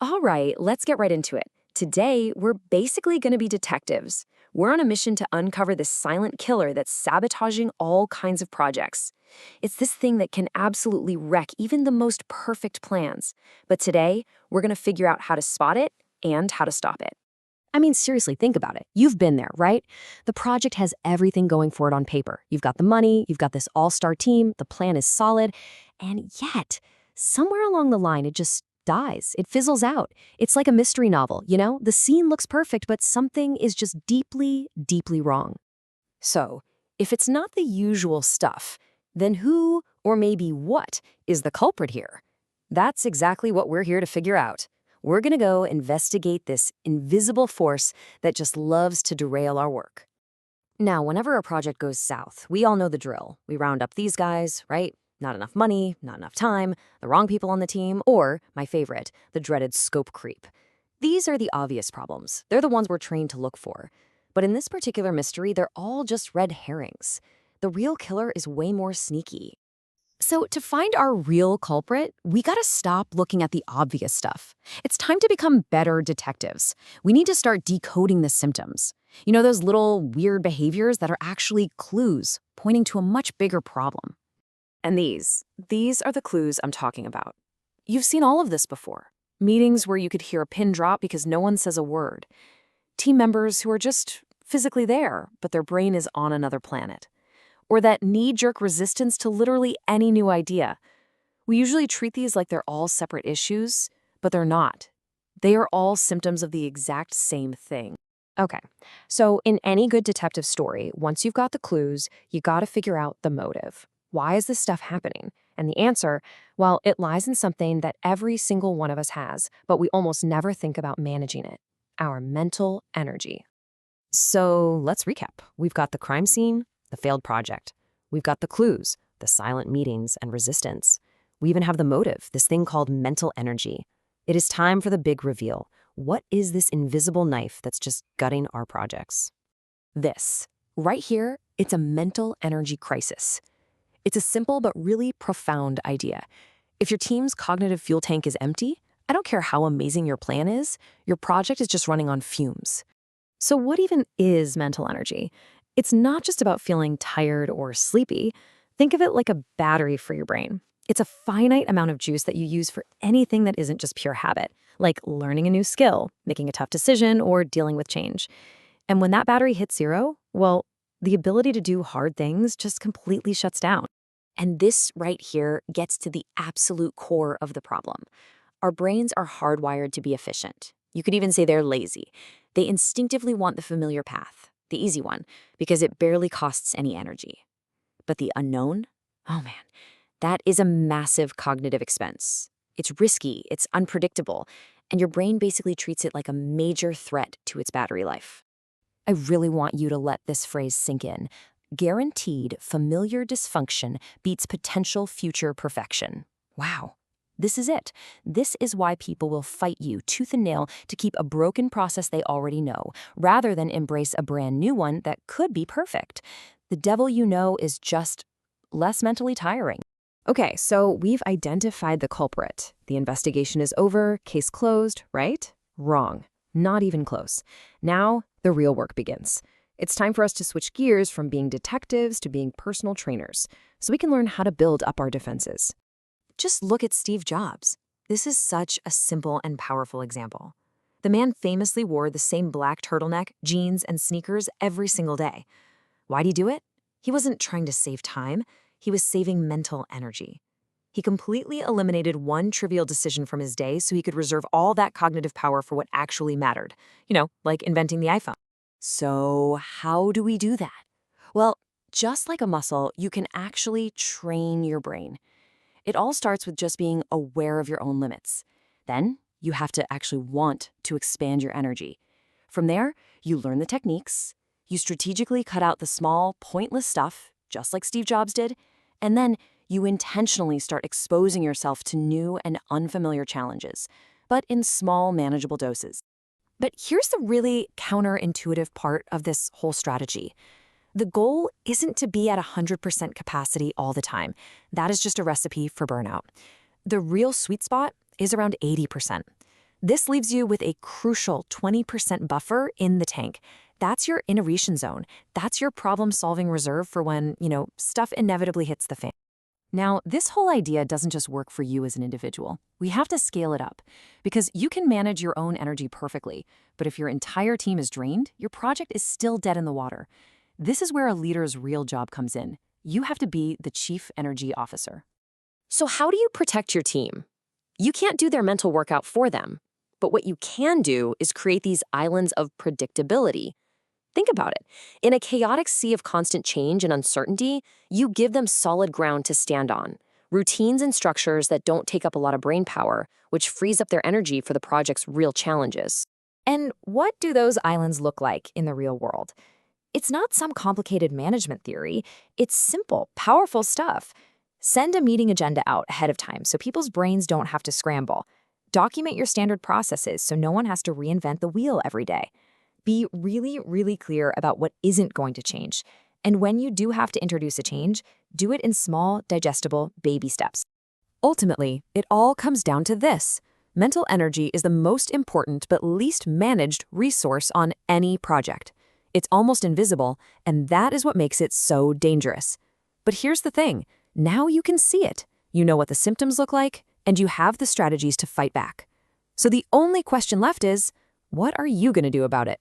All right, let's get right into it. Today, we're basically going to be detectives. We're on a mission to uncover this silent killer that's sabotaging all kinds of projects. It's this thing that can absolutely wreck even the most perfect plans. But today, we're going to figure out how to spot it and how to stop it. I mean, seriously, think about it. You've been there, right? The project has everything going for it on paper. You've got the money, you've got this all-star team, the plan is solid, and yet, somewhere along the line, it just dies. It fizzles out. It's like a mystery novel, you know? The scene looks perfect, but something is just deeply, deeply wrong. So, if it's not the usual stuff, then who, or maybe what, is the culprit here? That's exactly what we're here to figure out. We're going to go investigate this invisible force that just loves to derail our work. Now, whenever a project goes south, we all know the drill. We round up these guys, right? Not enough money, not enough time, the wrong people on the team, or, my favorite, the dreaded scope creep. These are the obvious problems. They're the ones we're trained to look for. But in this particular mystery, they're all just red herrings. The real killer is way more sneaky. So to find our real culprit, we gotta stop looking at the obvious stuff. It's time to become better detectives. We need to start decoding the symptoms. You know, those little weird behaviors that are actually clues pointing to a much bigger problem. And these are the clues I'm talking about. You've seen all of this before. Meetings where you could hear a pin drop because no one says a word. Team members who are just physically there, but their brain is on another planet. Or that knee-jerk resistance to literally any new idea. We usually treat these like they're all separate issues, but they're not. They are all symptoms of the exact same thing. Okay, so in any good detective story, once you've got the clues, you gotta figure out the motive. Why is this stuff happening? And the answer, well, it lies in something that every single one of us has, but we almost never think about managing it: our mental energy. So let's recap. We've got the crime scene, the failed project. We've got the clues, the silent meetings and resistance. We even have the motive, this thing called mental energy. It is time for the big reveal. What is this invisible knife that's just gutting our projects? This, right here, it's a mental energy crisis. It's a simple but really profound idea. If your team's cognitive fuel tank is empty, I don't care how amazing your plan is, your project is just running on fumes. So what even is mental energy? It's not just about feeling tired or sleepy. Think of it like a battery for your brain. It's a finite amount of juice that you use for anything that isn't just pure habit, like learning a new skill, making a tough decision, or dealing with change. And when that battery hits zero, well, the ability to do hard things just completely shuts down. And this right here gets to the absolute core of the problem. Our brains are hardwired to be efficient. You could even say they're lazy. They instinctively want the familiar path, the easy one, because it barely costs any energy. But the unknown? Oh man, that is a massive cognitive expense. It's risky, it's unpredictable, and your brain basically treats it like a major threat to its battery life. I really want you to let this phrase sink in. Guaranteed familiar dysfunction beats potential future perfection. Wow. This is it. This is why people will fight you tooth and nail to keep a broken process they already know, rather than embrace a brand new one that could be perfect. The devil you know is just less mentally tiring. Okay, so we've identified the culprit. The investigation is over, case closed, right? Wrong. Not even close. Now, the real work begins. It's time for us to switch gears from being detectives to being personal trainers, so we can learn how to build up our defenses. Just look at Steve Jobs. This is such a simple and powerful example. The man famously wore the same black turtleneck, jeans, and sneakers every single day. Why'd he do it? He wasn't trying to save time. He was saving mental energy. He completely eliminated one trivial decision from his day so he could reserve all that cognitive power for what actually mattered. You know, like inventing the iPhone. So how do we do that? Well, just like a muscle, you can actually train your brain. It all starts with just being aware of your own limits. Then you have to actually want to expand your energy. From there, you learn the techniques, you strategically cut out the small, pointless stuff, just like Steve Jobs did, and then you intentionally start exposing yourself to new and unfamiliar challenges, but in small, manageable doses. But here's the really counterintuitive part of this whole strategy. The goal isn't to be at 100% capacity all the time. That is just a recipe for burnout. The real sweet spot is around 80%. This leaves you with a crucial 20% buffer in the tank. That's your innovation zone. That's your problem-solving reserve for when, stuff inevitably hits the fan. Now, this whole idea doesn't just work for you as an individual. We have to scale it up because you can manage your own energy perfectly, but if your entire team is drained, your project is still dead in the water. This is where a leader's real job comes in. You have to be the chief energy officer. So how do you protect your team? You can't do their mental workout for them, but what you can do is create these islands of predictability. Think about it. In a chaotic sea of constant change and uncertainty, you give them solid ground to stand on, routines and structures that don't take up a lot of brain power, which frees up their energy for the project's real challenges. And what do those islands look like in the real world? It's not some complicated management theory. It's simple, powerful stuff. Send a meeting agenda out ahead of time so people's brains don't have to scramble. Document your standard processes so no one has to reinvent the wheel every day. Be really, really clear about what isn't going to change. And when you do have to introduce a change, do it in small, digestible, baby steps. Ultimately, it all comes down to this. Mental energy is the most important but least managed resource on any project. It's almost invisible, and that is what makes it so dangerous. But here's the thing. Now you can see it. You know what the symptoms look like, and you have the strategies to fight back. So the only question left is, what are you going to do about it?